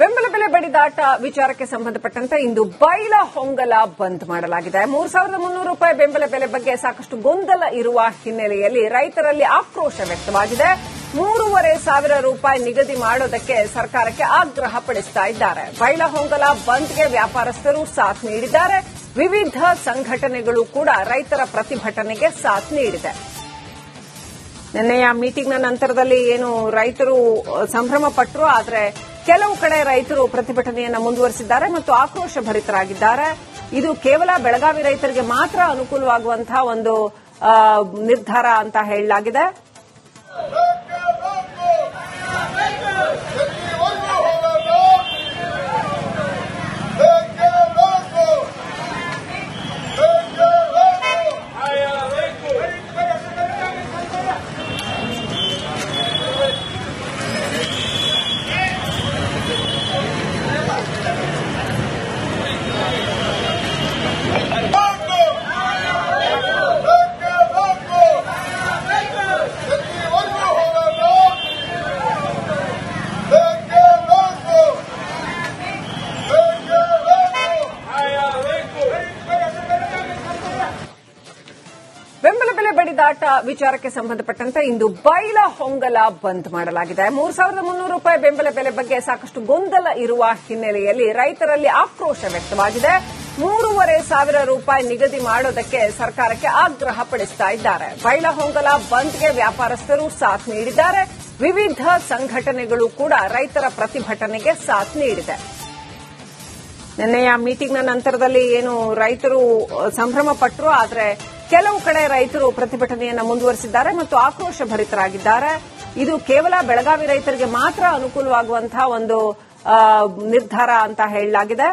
ಬೆಂಬಲ ಬೆಲೆ ಬಡಿದಾಟ ವಿಚಾರಕ್ಕೆ ಸಂಬಂಧಪಟ್ಟಂತೆ ಇಂದು ಬೈಲಹೊಂಗಲ ಬಂದ್ ಮಾಡಲಾಗಿದೆ. 3,300 ರೂಪಾಯಿ ಬೆಂಬಲ ಬೆಲೆ ಬಗ್ಗೆ ಸಾಕಷ್ಟು ಗೊಂದಲ ಇರುವ ಹಿನ್ನೆಲೆಯಲ್ಲಿ ರೈತರಲ್ಲಿ ಆಕ್ರೋಶ ವ್ಯಕ್ತವಾಗಿದೆ. 3,500 ರೂಪಾಯಿ ನಿಗದಿ ಮಾಡೋದಕ್ಕೆ ಸರ್ಕಾರಕ್ಕೆ ಆಗ್ರಹ ಪಡಿಸ್ತಾ ಇದ್ದಾರೆ. ಬೈಲಹೊಂಗಲ ಬಂದ್ಗೆ ವ್ಯಾಪಾರಸ್ಥರು ಸಾಥ್ ನೀಡಿದ್ದಾರೆ. ವಿವಿಧ ಸಂಘಟನೆಗಳು ಕೂಡ ರೈತರ ಪ್ರತಿಭಟನೆಗೆ ಸಾಥ್ ನೀಡಿದೆ. ನಿನ್ನೆಯ ಮೀಟಿಂಗ್ನ ನಂತರದಲ್ಲಿ ಏನು ರೈತರು ಸಂಭ್ರಮ ಪಟ್ಟರು, ಆದರೆ ಕೆಲವು ಕಡೆ ರೈತರು ಪ್ರತಿಭಟನೆಯನ್ನು ಮುಂದುವರೆಸಿದ್ದಾರೆ ಮತ್ತು ಆಕ್ರೋಶ ಭರಿತರಾಗಿದ್ದಾರೆ. ಇದು ಕೇವಲ ಬೆಳಗಾವಿ ರೈತರಿಗೆ ಮಾತ್ರ ಅನುಕೂಲವಾಗುವಂತಹ ಒಂದು ನಿರ್ಧಾರ ಅಂತ ಹೇಳಲಾಗಿದೆ. ಬೆಂಬಲ ಬೆಲೆ ಬಡಿದಾಟ ವಿಚಾರಕ್ಕೆ ಸಂಬಂಧಪಟ್ಟಂತೆ ಇಂದು ಬೈಲಹೊಂಗಲ ಬಂದ್ ಮಾಡಲಾಗಿದೆ. 3,300 ರೂಪಾಯಿ ಬೆಂಬಲ ಬೆಲೆ ಬಗ್ಗೆ ಸಾಕಷ್ಟು ಗೊಂದಲ ಇರುವ ಹಿನ್ನೆಲೆಯಲ್ಲಿ ರೈತರಲ್ಲಿ ಆಕ್ರೋಶ ವ್ಯಕ್ತವಾಗಿದೆ. 3,500 ರೂಪಾಯಿ ನಿಗದಿ ಮಾಡೋದಕ್ಕೆ ಸರ್ಕಾರಕ್ಕೆ ಆಗ್ರಹ ಪಡಿಸ್ತಾ ಇದ್ದಾರೆ. ಬೈಲಹೊಂಗಲ ಬಂದ್ಗೆ ವ್ಯಾಪಾರಸ್ಥರು ಸಾಥ್ ನೀಡಿದ್ದಾರೆ. ವಿವಿಧ ಸಂಘಟನೆಗಳು ಕೂಡ ರೈತರ ಪ್ರತಿಭಟನೆಗೆ ಸಾಥ್ ನೀಡಿದೆ. ನಿನ್ನೆಯ ಮೀಟಿಂಗ್ನ ನಂತರದಲ್ಲಿ ಏನು ರೈತರು ಸಂಭ್ರಮ ಪಟ್ಟರು, ಆದರೆ ಕೆಲವು ಕಡೆ ರೈತರು ಪ್ರತಿಭಟನೆಯನ್ನು ಮುಂದುವರೆಸಿದ್ದಾರೆ ಮತ್ತು ಆಕ್ರೋಶ ಭರಿತರಾಗಿದ್ದಾರೆ. ಇದು ಕೇವಲ ಬೆಳಗಾವಿ ರೈತರಿಗೆ ಮಾತ್ರ ಅನುಕೂಲವಾಗುವಂತಹ ಒಂದು ನಿರ್ಧಾರ ಅಂತ ಹೇಳಲಾಗಿದೆ.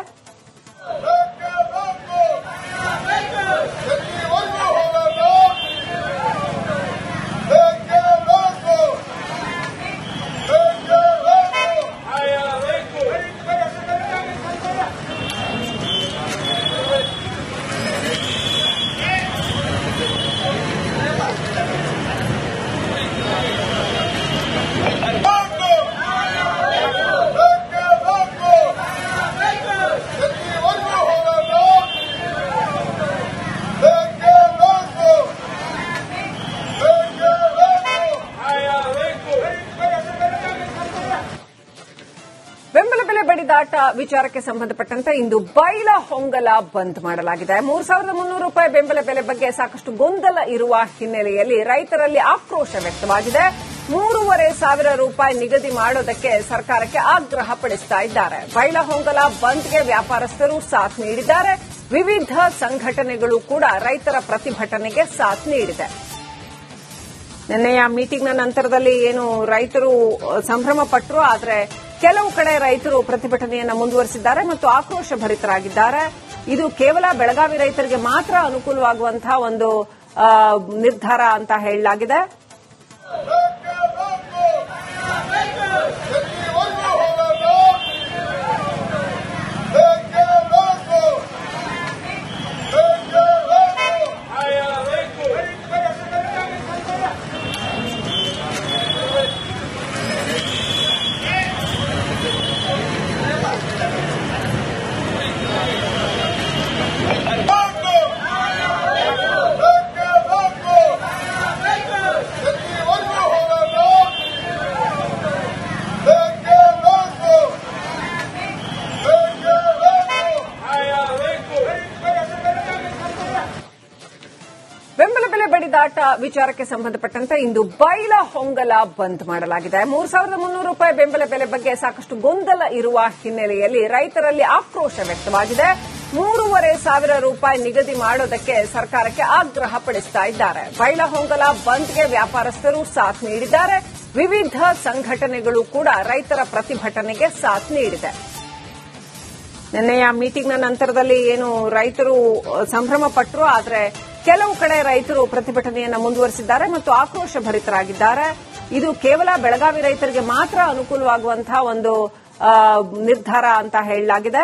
ಬೆಂಬಲ ಬೆಲೆ ಬಡಿದಾಟ ವಿಚಾರಕ್ಕೆ ಸಂಬಂಧಪಟ್ಟಂತೆ ಇಂದು ಬೈಲಹೊಂಗಲ ಬಂದ್ ಮಾಡಲಾಗಿದೆ. 3,300 ರೂಪಾಯಿ ಬೆಂಬಲ ಬೆಲೆ ಬಗ್ಗೆ ಸಾಕಷ್ಟು ಗೊಂದಲ ಇರುವ ಹಿನ್ನೆಲೆಯಲ್ಲಿ ರೈತರಲ್ಲಿ ಆಕ್ರೋಶ ವ್ಯಕ್ತವಾಗಿದೆ. 3,500 ರೂಪಾಯಿ ನಿಗದಿ ಮಾಡೋದಕ್ಕೆ ಸರ್ಕಾರಕ್ಕೆ ಆಗ್ರಹ ಪಡಿಸ್ತಾ ಇದ್ದಾರೆ. ಬೈಲಹೊಂಗಲ ಬಂದ್ಗೆ ವ್ಯಾಪಾರಸ್ಥರು ಸಾಥ್ ನೀಡಿದ್ದಾರೆ. ವಿವಿಧ ಸಂಘಟನೆಗಳು ಕೂಡ ರೈತರ ಪ್ರತಿಭಟನೆಗೆ ಸಾಥ್ ನೀಡಿದೆ. ನಿನ್ನೆಯ ಮೀಟಿಂಗ್ನ ನಂತರದಲ್ಲಿ ಏನು ರೈತರು ಸಂಭ್ರಮ ಪಟ್ಟರು, ಆದರೆ ಕೆಲವು ಕಡೆ ರೈತರು ಪ್ರತಿಭಟನೆಯನ್ನು ಮುಂದುವರೆಸಿದ್ದಾರೆ ಮತ್ತು ಆಕ್ರೋಶ ಭರಿತರಾಗಿದ್ದಾರೆ. ಇದು ಕೇವಲ ಬೆಳಗಾವಿ ರೈತರಿಗೆ ಮಾತ್ರ ಅನುಕೂಲವಾಗುವಂತಹ ಒಂದು ನಿರ್ಧಾರ ಅಂತ ಹೇಳಲಾಗಿದೆ. ಬೆಂಬಲ ಬೆಲೆ ಬಡಿದಾಟ ವಿಚಾರಕ್ಕೆ ಸಂಬಂಧಪಟ್ಟಂತೆ ಇಂದು ಬೈಲಹೊಂಗಲ ಬಂದ್ ಮಾಡಲಾಗಿದೆ. 3,300 ರೂಪಾಯಿ ಬೆಂಬಲ ಬೆಲೆ ಬಗ್ಗೆ ಸಾಕಷ್ಟು ಗೊಂದಲ ಇರುವ ಹಿನ್ನೆಲೆಯಲ್ಲಿ ರೈತರಲ್ಲಿ ಆಕ್ರೋಶ ವ್ಯಕ್ತವಾಗಿದೆ. 3,500 ರೂಪಾಯಿ ನಿಗದಿ ಮಾಡೋದಕ್ಕೆ ಸರ್ಕಾರಕ್ಕೆ ಆಗ್ರಹ ಪಡಿಸ್ತಾ ಇದ್ದಾರೆ. ಬೈಲಹೊಂಗಲ ಬಂದ್ಗೆ ವ್ಯಾಪಾರಸ್ಥರು ಸಾಥ್ ನೀಡಿದ್ದಾರೆ. ವಿವಿಧ ಸಂಘಟನೆಗಳು ಕೂಡ ರೈತರ ಪ್ರತಿಭಟನೆಗೆ ಸಾಥ್ ನೀಡಿದೆ. ನಿನ್ನೆಯ ಮೀಟಿಂಗ್ನ ನಂತರದಲ್ಲಿ ಏನು ರೈತರು ಸಂಭ್ರಮ ಪಟ್ಟರು, ಆದರೆ ಕೆಲವು ಕಡೆ ರೈತರು ಪ್ರತಿಭಟನೆಯನ್ನು ಮುಂದುವರೆಸಿದ್ದಾರೆ ಮತ್ತು ಆಕ್ರೋಶ ಭರಿತರಾಗಿದ್ದಾರೆ. ಇದು ಕೇವಲ ಬೆಳಗಾವಿ ರೈತರಿಗೆ ಮಾತ್ರ ಅನುಕೂಲವಾಗುವಂತಹ ಒಂದು ನಿರ್ಧಾರ ಅಂತ ಹೇಳಲಾಗಿದೆ.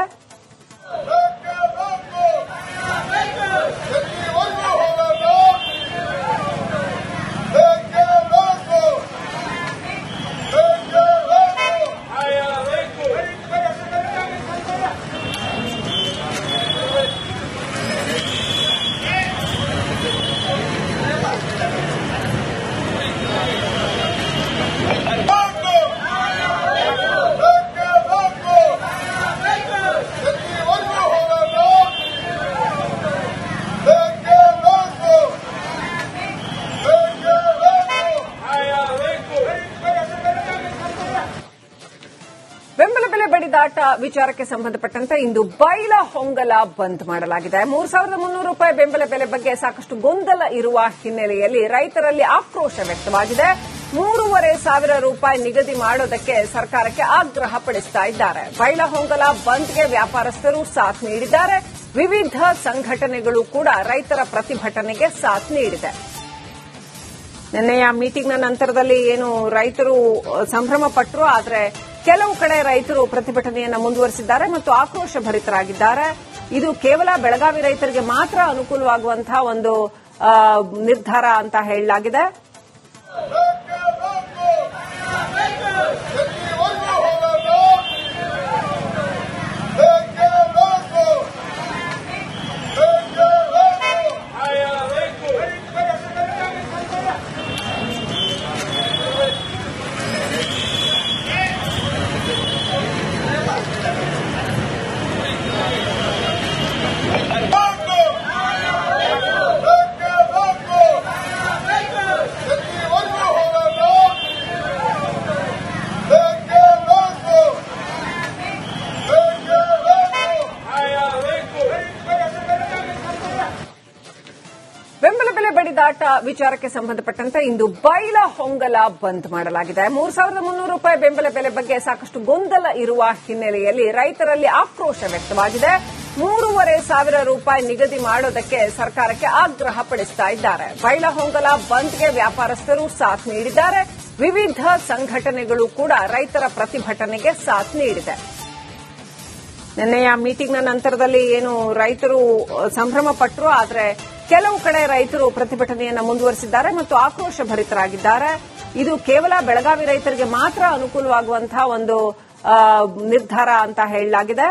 ಬೆಲೆ ಬಡಿದಾಟ ವಿಚಾರಕ್ಕೆ ಸಂಬಂಧಪಟ್ಟಂತೆ ಇಂದು ಬೈಲ ಹೊಂಗಲ ಬಂದ್ ಮಾಡಲಾಗಿದೆ. 3,300 ರೂಪಾಯಿ ಬೆಂಬಲ ಬೆಲೆ ಬಗ್ಗೆ ಸಾಕಷ್ಟು ಗೊಂದಲ ಇರುವ ಹಿನ್ನೆಲೆಯಲ್ಲಿ ರೈತರಲ್ಲಿ ಆಕ್ರೋಶ ವ್ಯಕ್ತವಾಗಿದೆ. 3,500 ರೂಪಾಯಿ ನಿಗದಿ ಮಾಡೋದಕ್ಕೆ ಸರ್ಕಾರಕ್ಕೆ ಆಗ್ರಹ ಪಡಿಸ್ತಾ ಇದ್ದಾರೆ. ಬೈಲ ಹೊಂಗಲ ಬಂದ್ಗೆ ವ್ಯಾಪಾರಸ್ಥರು ಸಾಥ್ ನೀಡಿದ್ದಾರೆ. ವಿವಿಧ ಸಂಘಟನೆಗಳು ಕೂಡ ರೈತರ ಪ್ರತಿಭಟನೆಗೆ ಸಾಥ್ ನೀಡಿದೆ. ನಿನ್ನೆಯ ಮೀಟಿಂಗ್ನ ನಂತರದಲ್ಲಿ ಏನು ರೈತರು ಸಂಭ್ರಮ ಪಟ್ಟರು, ಆದರೆ ಕೆಲವು ಕಡೆ ರೈತರು ಪ್ರತಿಭಟನೆಯನ್ನು ಮುಂದುವರೆಸಿದ್ದಾರೆ ಮತ್ತು ಆಕ್ರೋಶ ಭರಿತರಾಗಿದ್ದಾರೆ. ಇದು ಕೇವಲ ಬೆಳಗಾವಿ ರೈತರಿಗೆ ಮಾತ್ರ ಅನುಕೂಲವಾಗುವಂತಹ ಒಂದು ನಿರ್ಧಾರ ಅಂತ ಹೇಳಲಾಗಿದೆ. ಬೆಂಬಲ ಬೆಲೆ ಬಡಿದಾಟ ವಿಚಾರಕ್ಕೆ ಸಂಬಂಧಪಟ್ಟಂತೆ ಇಂದು ಬೈಲ ಹೊಂಗಲ ಬಂದ್ ಮಾಡಲಾಗಿದೆ. 3,300 ರೂಪಾಯಿ ಬೆಂಬಲ ಬೆಲೆ ಬಗ್ಗೆ ಸಾಕಷ್ಟು ಗೊಂದಲ ಇರುವ ಹಿನ್ನೆಲೆಯಲ್ಲಿ ರೈತರಲ್ಲಿ ಆಕ್ರೋಶ ವ್ಯಕ್ತವಾಗಿದೆ. 3,500 ರೂಪಾಯಿ ನಿಗದಿ ಮಾಡೋದಕ್ಕೆ ಸರ್ಕಾರಕ್ಕೆ ಆಗ್ರಹ ಪಡಿಸ್ತಾ ಇದ್ದಾರೆ. ಬೈಲ ಹೊಂಗಲ ಬಂದ್ಗೆ ವ್ಯಾಪಾರಸ್ಥರು ಸಾಥ್ ನೀಡಿದ್ದಾರೆ. ವಿವಿಧ ಸಂಘಟನೆಗಳು ಕೂಡ ರೈತರ ಪ್ರತಿಭಟನೆಗೆ ಸಾಥ್ ನೀಡಿದೆ. ನಿನ್ನೆಯ ಮೀಟಿಂಗ್ನ ನಂತರದಲ್ಲಿ ಏನು ರೈತರು ಸಂಭ್ರಮ ಪಟ್ಟರು, ಆದರೆ ಕೆಲವು ಕಡೆ ರೈತರು ಪ್ರತಿಭಟನೆಯನ್ನು ಮುಂದುವರೆಸಿದ್ದಾರೆ ಮತ್ತು ಆಕ್ರೋಶ ಭರಿತರಾಗಿದ್ದಾರೆ. ಇದು ಕೇವಲ ಬೆಳಗಾವಿ ರೈತರಿಗೆ ಮಾತ್ರ ಅನುಕೂಲವಾಗುವಂತಹ ಒಂದು ನಿರ್ಧಾರ ಅಂತ ಹೇಳಲಾಗಿದೆ.